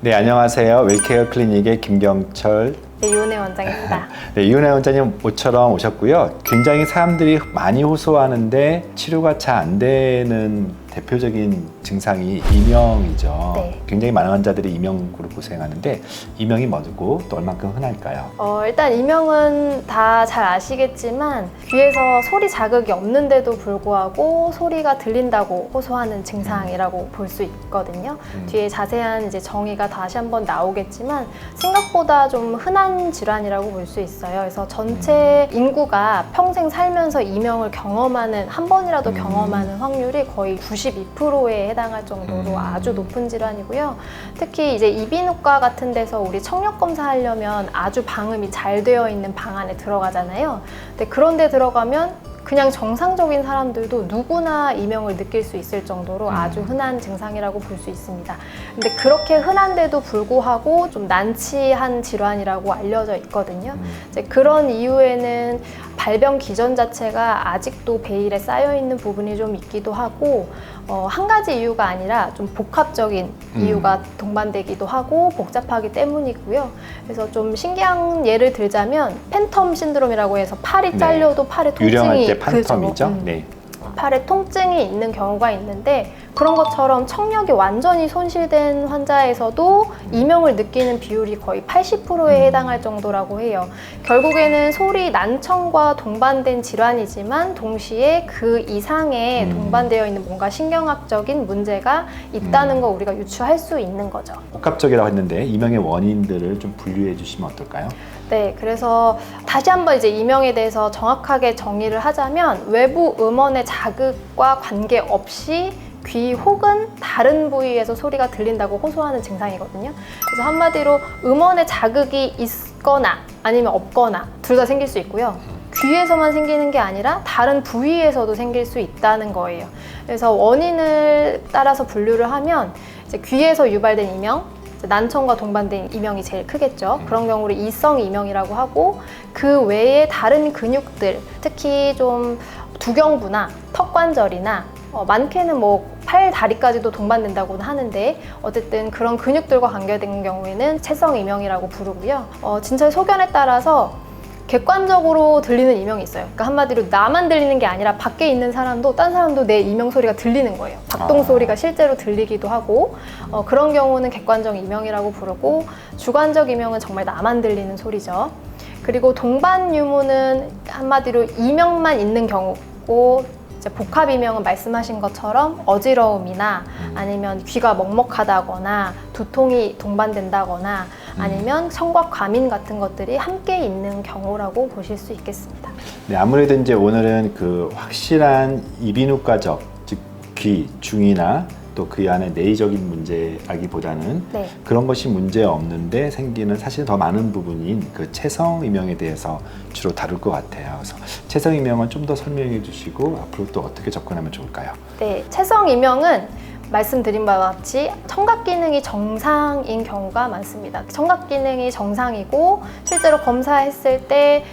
네, 안녕하세요. 웰케어 클리닉의 김경철. 네, 이은혜 원장입니다. 네, 이은혜 원장님 모처럼 오셨고요. 굉장히 사람들이 많이 호소하는데 치료가 잘 안 되는 대표적인 증상이 이명이죠. 네. 굉장히 많은 환자들이 이명으로 고생하는데 이명이 뭐고 또 얼만큼 흔할까요? 일단 이명은 다 잘 아시겠지만 귀에서 소리 자극이 없는데도 불구하고 소리가 들린다고 호소하는 증상이라고 볼 수 있거든요. 뒤에 자세한 이제 정의가 다시 한번 나오겠지만 생각보다 좀 흔한 질환이라고 볼 수 있어요. 그래서 전체 인구가 평생 살면서 이명을 경험하는 한 번이라도 경험하는 확률이 거의 92%에 해당할 정도로 아주 높은 질환이고요. 특히 이제 이비인후과 같은 데서 우리 청력 검사하려면 아주 방음이 잘 되어 있는 방 안에 들어가잖아요. 근데 그런 데 들어가면 그냥 정상적인 사람들도 누구나 이명을 느낄 수 있을 정도로 아주 흔한 증상이라고 볼 수 있습니다. 근데 그렇게 흔한데도 불구하고 좀 난치한 질환이라고 알려져 있거든요. 이제 그런 이유에는 발병 기전 자체가 아직도 베일에 쌓여 있는 부분이 좀 있기도 하고 한 가지 이유가 아니라 좀 복합적인 이유가 동반되기도 하고 복잡하기 때문이고요. 그래서 좀 신기한 예를 들자면 팬텀 신드롬이라고 해서 팔이 잘려도 팔에 유령할 통증이 때 팬텀이죠. 네. 팔에 통증이 있는 경우가 있는데 그런 것처럼 청력이 완전히 손실된 환자에서도 이명을 느끼는 비율이 거의 80%에 해당할 정도라고 해요. 결국에는 소리 난청과 동반된 질환이지만 동시에 그 이상의 동반되어 있는 뭔가 신경학적인 문제가 있다는 거 우리가 유추할 수 있는 거죠. 복합적이라고 했는데 이명의 원인들을 좀 분류해 주시면 어떨까요? 네, 그래서 다시 한번 이제 이명에 대해서 정확하게 정의를 하자면 외부 음원의 자극과 관계없이 귀 혹은 다른 부위에서 소리가 들린다고 호소하는 증상이거든요. 그래서 한마디로 음원의 자극이 있거나 아니면 없거나 둘 다 생길 수 있고요. 귀에서만 생기는 게 아니라 다른 부위에서도 생길 수 있다는 거예요. 그래서 원인을 따라서 분류를 하면 이제 귀에서 유발된 이명, 난청과 동반된 이명이 제일 크겠죠. 그런 경우를 이성 이명이라고 하고 그 외에 다른 근육들, 특히 좀 두경부나 턱관절이나 많게는 뭐 팔, 다리까지도 동반된다고는 하는데 어쨌든 그런 근육들과 관계된 경우에는 체성 이명이라고 부르고요. 진찰 소견에 따라서 객관적으로 들리는 이명이 있어요. 그러니까 한마디로 나만 들리는 게 아니라 밖에 있는 사람도 딴 사람도 내 이명 소리가 들리는 거예요. 박동 소리가 실제로 들리기도 하고 그런 경우는 객관적 이명이라고 부르고 주관적 이명은 정말 나만 들리는 소리죠. 그리고 동반 유무는 한마디로 이명만 있는 경우고 이제 복합 이명은 말씀하신 것처럼 어지러움이나 아니면 귀가 먹먹하다거나 두통이 동반된다거나 아니면 청각 과민 같은 것들이 함께 있는 경우라고 보실 수 있겠습니다. 네, 아무래도 이제 오늘은 그 확실한 이비인후과적, 즉 귀, 중이나 또 그 안에 내의적인 문제라기보다는 네. 그런 것이 문제 없는데 생기는 사실 더 많은 부분인 그 체성 이명에 대해서 주로 다룰 것 같아요. 그래서 체성 이명은 좀 더 설명해 주시고 앞으로 또 어떻게 접근하면 좋을까요? 네, 체성 이명은 말씀드린 바와 같이 청각 기능이 정상인 경우가 많습니다. 청각 기능이 정상이고 실제로 검사했을 때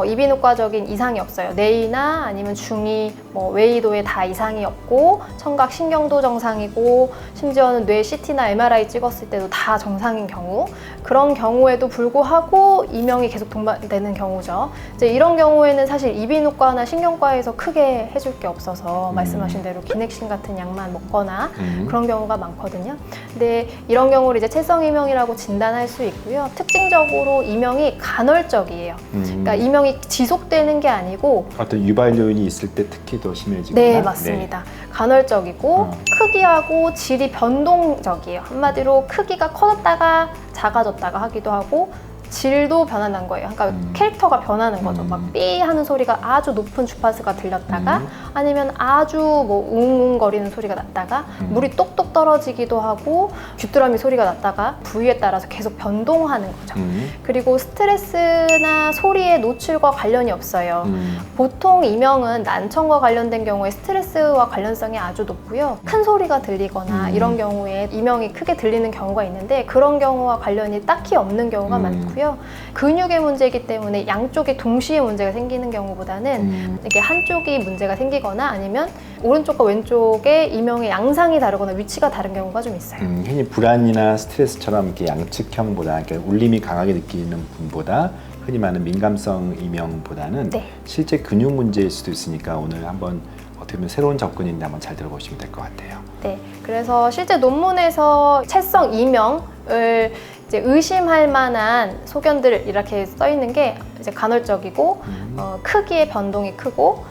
이비인후과적인 이상이 없어요. 내이나 아니면 중이, 외이도에 다 이상이 없고 청각 신경도 정상이고 심지어는 뇌 CT나 MRI 찍었을 때도 다 정상인 경우, 그런 경우에도 불구하고 이명이 계속 동반되는 경우죠. 이제 이런 경우에는 사실 이비인후과나 신경과에서 크게 해줄 게 없어서 말씀하신 대로 기넥신 같은 약만 먹거나 그런 경우가 많거든요. 근데 이런 경우를 이제 체성 이명이라고 진단할 수 있고요. 특징적으로 이명이 간헐적이에요. 그러니까 이명이 지속되는 게 아니고 어떤 유발 요인이 있을 때 특히 더 심해지거나. 네, 맞습니다. 간헐적이고 크기하고 질이 변동적이에요. 한마디로 크기가 커졌다가 작아졌다가 하기도 하고 질도 변한다는 거예요. 그러니까 캐릭터가 변하는 거죠. 막 삐 하는 소리가 아주 높은 주파수가 들렸다가 아니면 아주 뭐 웅웅거리는 소리가 났다가 물이 똑똑 떨어지기도 하고 귀뚜라미 소리가 났다가 부위에 따라서 계속 변동하는 거죠. 그리고 스트레스나 소리의 노출과 관련이 없어요. 보통 이명은 난청과 관련된 경우에 스트레스와 관련성이 아주 높고요. 큰 소리가 들리거나 이런 경우에 이명이 크게 들리는 경우가 있는데 그런 경우와 관련이 딱히 없는 경우가 많고요. 많고요. 근육의 문제이기 때문에 양쪽에 동시에 문제가 생기는 경우보다는 이렇게 한쪽이 문제가 생기거나 아니면 오른쪽과 왼쪽의 이명의 양상이 다르거나 위치가 다른 경우가 좀 있어요. 흔히 불안이나 스트레스처럼 이렇게 양측형보다 이렇게 울림이 강하게 느끼는 분보다 흔히 말하는 민감성 이명보다는 네. 실제 근육 문제일 수도 있으니까 오늘 한번 어떻게 보면 새로운 접근인데 한번 잘 들어보시면 될 것 같아요. 네, 그래서 실제 논문에서 채성 이명을 이제 의심할 만한 소견들 이렇게 써 있는 게 이제 간헐적이고 크기의 변동이 크고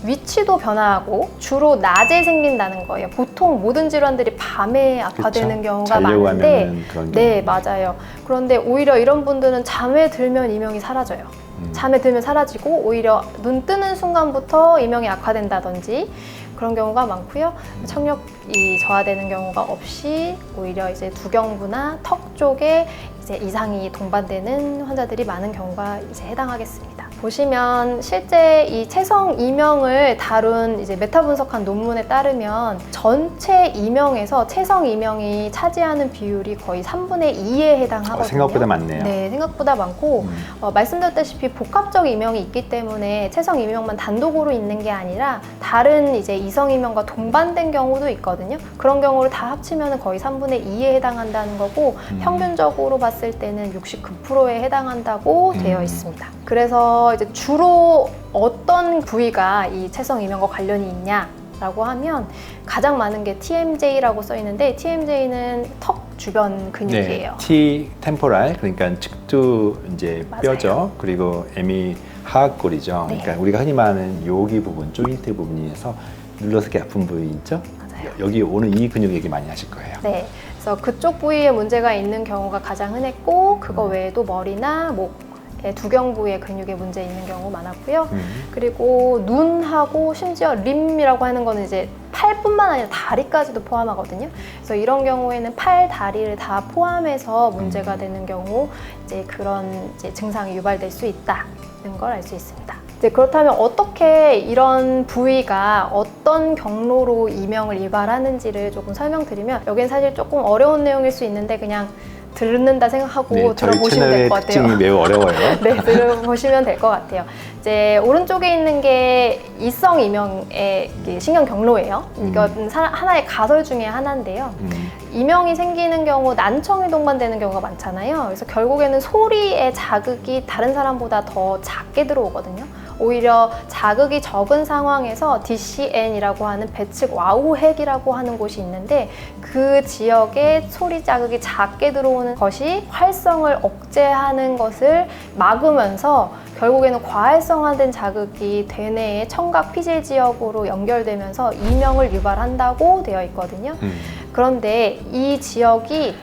위치도 변화하고 주로 낮에 생긴다는 거예요. 보통 모든 질환들이 밤에 악화되는 그쵸? 경우가 자려고 많은데 하면은 그런 네, 경우. 맞아요. 그런데 오히려 이런 분들은 잠에 들면 이명이 사라져요. 잠에 들면 사라지고 오히려 눈 뜨는 순간부터 이명이 악화된다든지 그런 경우가 많고요. 청력이 저하되는 경우가 없이 오히려 이제 두경부나 턱 쪽에 이제 이상이 동반되는 환자들이 많은 경우가 이제 해당하겠습니다. 보시면 실제 이 채성 이명을 다룬 이제 메타 분석한 논문에 따르면 전체 이명에서 채성 이명이 차지하는 비율이 거의 3분의 2에 해당하거든요. 생각보다 많네요. 네, 생각보다 많고 말씀드렸다시피 복합적 이명이 있기 때문에 채성 이명만 단독으로 있는 게 아니라 다른 이제 이성 이명과 동반된 경우도 있거든요. 그런 경우를 다 합치면 거의 3분의 2에 해당한다는 거고 평균적으로 봤을 때는 69%에 해당한다고 되어 있습니다. 그래서 이제 주로 어떤 부위가 이 채성 이명과 관련이 있냐라고 하면 가장 많은 게 TMJ라고 써 있는데 TMJ는 턱 주변 근육이에요. 네, T 템포랄 그러니까 측두 이제 맞아요. 뼈죠. 그리고 M이 하악골이죠. 네. 그러니까 우리가 흔히 말하는 여기 부분, 조인트 부분에서 눌러서 이렇게 아픈 부위 있죠. 맞아요. 여기 오늘 이 근육 얘기 많이 하실 거예요. 네, 그래서 그쪽 부위에 문제가 있는 경우가 가장 흔했고 그거 외에도 머리나 목의 두경 부위에 근육에 문제 있는 경우 많았고요. 그리고 눈하고 심지어 림이라고 하는 거는 이제 팔뿐만 아니라 다리까지도 포함하거든요. 그래서 이런 경우에는 팔, 다리를 다 포함해서 문제가 되는 경우 이제 그런 이제 증상이 유발될 수 있다는 걸 알 수 있습니다. 이제 그렇다면 어떻게 이런 부위가 어떤 경로로 이명을 유발하는지를 조금 설명드리면 여기는 사실 조금 어려운 내용일 수 있는데 그냥 듣는다 생각하고 네, 저희 들어보시면 채널의 될 것 같아요. 특징이 매우 어려워요. 네, 들어보시면 될 것 같아요. 이제 오른쪽에 있는 게 이성 이명의 신경 경로예요. 이건 하나의 가설 중에 하나인데요. 이명이 생기는 경우 난청이 동반되는 경우가 많잖아요. 그래서 결국에는 소리의 자극이 다른 사람보다 더 작게 들어오거든요. 오히려 자극이 적은 상황에서 DCN이라고 하는 배측 와우핵이라고 하는 곳이 있는데 그 지역에 소리 자극이 작게 들어오는 것이 활성을 억제하는 것을 막으면서 결국에는 과활성화된 자극이 대뇌의 청각 피질 지역으로 연결되면서 이명을 유발한다고 되어 있거든요. 그런데 이 지역이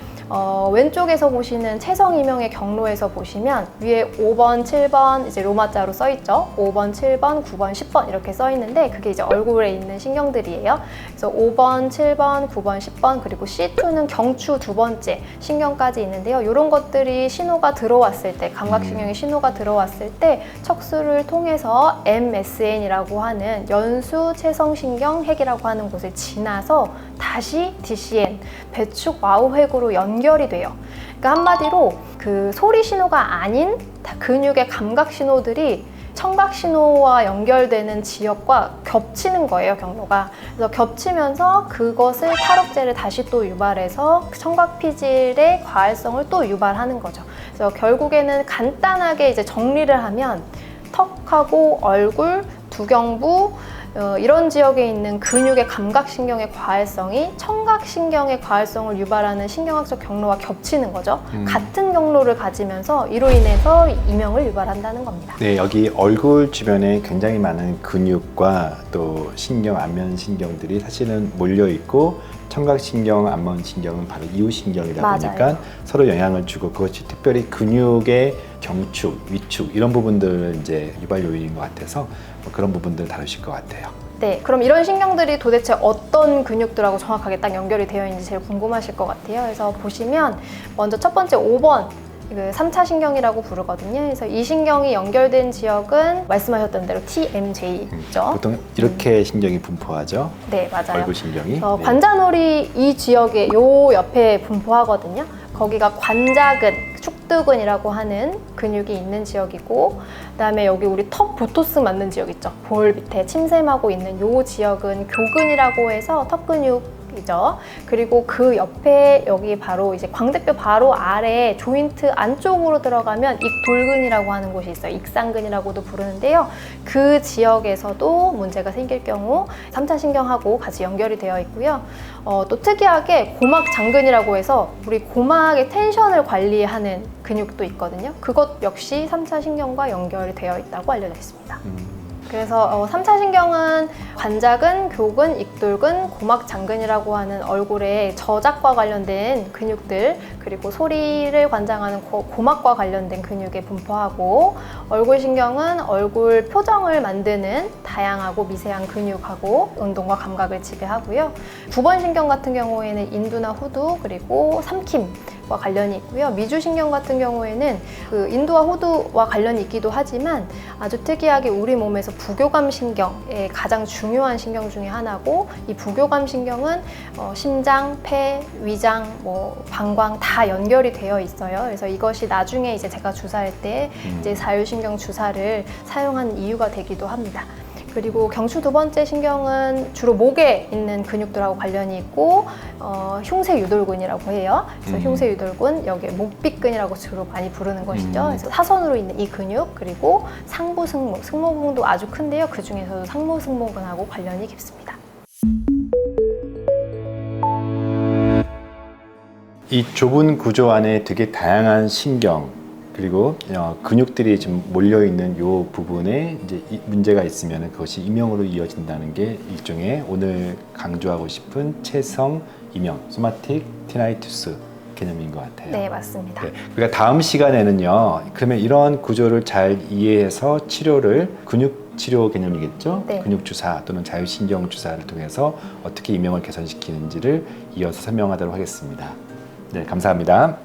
왼쪽에서 보시는 채성 이명의 경로에서 보시면 위에 5번, 7번 이제 로마자로 써 있죠. 5번, 7번, 9번, 10번 이렇게 써 있는데 그게 이제 얼굴에 있는 신경들이에요. 그래서 5번, 7번, 9번, 10번 그리고 C2는 경추 두 번째 신경까지 있는데요. 이런 것들이 신호가 들어왔을 때 감각신경의 신호가 들어왔을 때 척수를 통해서 MSN이라고 하는 연수 채성신경 핵이라고 하는 곳을 지나서 다시 DCN 배축 와우핵으로 연결이 돼요. 그러니까 한마디로 그 소리 신호가 아닌 근육의 감각 신호들이 청각 신호와 연결되는 지역과 겹치는 거예요, 경로가. 그래서 겹치면서 그것을 탈옥제를 다시 또 유발해서 청각 피질의 과활성을 또 유발하는 거죠. 그래서 결국에는 간단하게 이제 정리를 하면 턱하고 얼굴, 두경부 이런 지역에 있는 근육의 감각신경의 과활성이 청각신경의 과활성을 유발하는 신경학적 경로와 겹치는 거죠. 같은 경로를 가지면서 이로 인해서 이명을 유발한다는 겁니다. 네, 여기 얼굴 주변에 굉장히 많은 근육과 또 신경, 안면신경들이 사실은 몰려 있고 청각신경, 안면신경은 바로 이웃신경이다 맞아요. 보니까 서로 영향을 주고 그것이 특별히 근육의 경축, 위축 이런 부분들 이제 유발 요인인 것 같아서 그런 부분들 다루실 것 같아요. 네, 그럼 이런 신경들이 도대체 어떤 근육들하고 정확하게 딱 연결이 되어 있는지 제일 궁금하실 것 같아요. 그래서 보시면 먼저 첫 번째 5번 그 3차 신경이라고 부르거든요. 그래서 이 신경이 연결된 지역은 말씀하셨던 대로 TMJ죠. 보통 이렇게 신경이 분포하죠. 네, 맞아요. 얼굴 신경이. 네. 관자놀이 이 지역에 요 옆에 분포하거든요. 거기가 관자근, 축 족두근이라고 하는 근육이 있는 지역이고, 그다음에 여기 우리 턱 보토스 맞는 지역 있죠. 볼 밑에 침샘하고 있는 요 지역은 교근이라고 해서 턱 근육이죠. 그리고 그 옆에 여기 바로 이제 광대뼈 바로 아래 조인트 안쪽으로 들어가면 익돌근이라고 하는 곳이 있어요. 익상근이라고도 부르는데요. 그 지역에서도 문제가 생길 경우 3차 신경하고 같이 연결이 되어 있고요. 또 특이하게 고막장근이라고 해서 우리 고막의 텐션을 관리하는 근육도 있거든요. 그것 역시 3차 신경과 연결이 되어 있다고 알려져 있습니다. 그래서 3차 신경은 관자근, 교근, 익돌근, 고막장근이라고 하는 얼굴의 저작과 관련된 근육들, 그리고 소리를 관장하는 고막과 관련된 근육에 분포하고, 얼굴 신경은 얼굴 표정을 만드는 다양하고 미세한 근육하고 운동과 감각을 지배하고요. 9번 신경 같은 경우에는 인두나 후두, 그리고 삼킴과 관련이 있고요. 미주신경 같은 경우에는 그 인두와 후두와 관련이 있기도 하지만 아주 특이하게 우리 몸에서 부교감 신경의 가장 중요한 신경 중에 하나고, 이 부교감 신경은 심장, 폐, 위장, 방광 다 연결이 되어 있어요. 그래서 이것이 나중에 이제 제가 주사할 때 이제 사유신경 주사를 사용한 이유가 되기도 합니다. 그리고 경추 두 번째 신경은 주로 목에 있는 근육들하고 관련이 있고, 흉쇄유돌근이라고 해요. 그래서 흉쇄유돌근, 여기에 목비근이라고 주로 많이 부르는 것이죠. 그래서 사선으로 있는 이 근육, 그리고 상부 승모, 승모근도 아주 큰데요. 그 중에서도 상부 승모근하고 관련이 깊습니다. 이 좁은 구조 안에 되게 다양한 신경 그리고 근육들이 좀 몰려 있는 이 부분에 이제 문제가 있으면 그것이 이명으로 이어진다는 게 일종의 오늘 강조하고 싶은 체성 이명, 소마틱 티나이투스 개념인 것 같아요. 네, 맞습니다. 네, 그러니까 다음 시간에는요. 그러면 이런 구조를 잘 이해해서 치료를 근육 치료 개념이겠죠? 네. 근육 주사 또는 자유신경 주사를 통해서 어떻게 이명을 개선시키는지를 이어서 설명하도록 하겠습니다. 네, 감사합니다.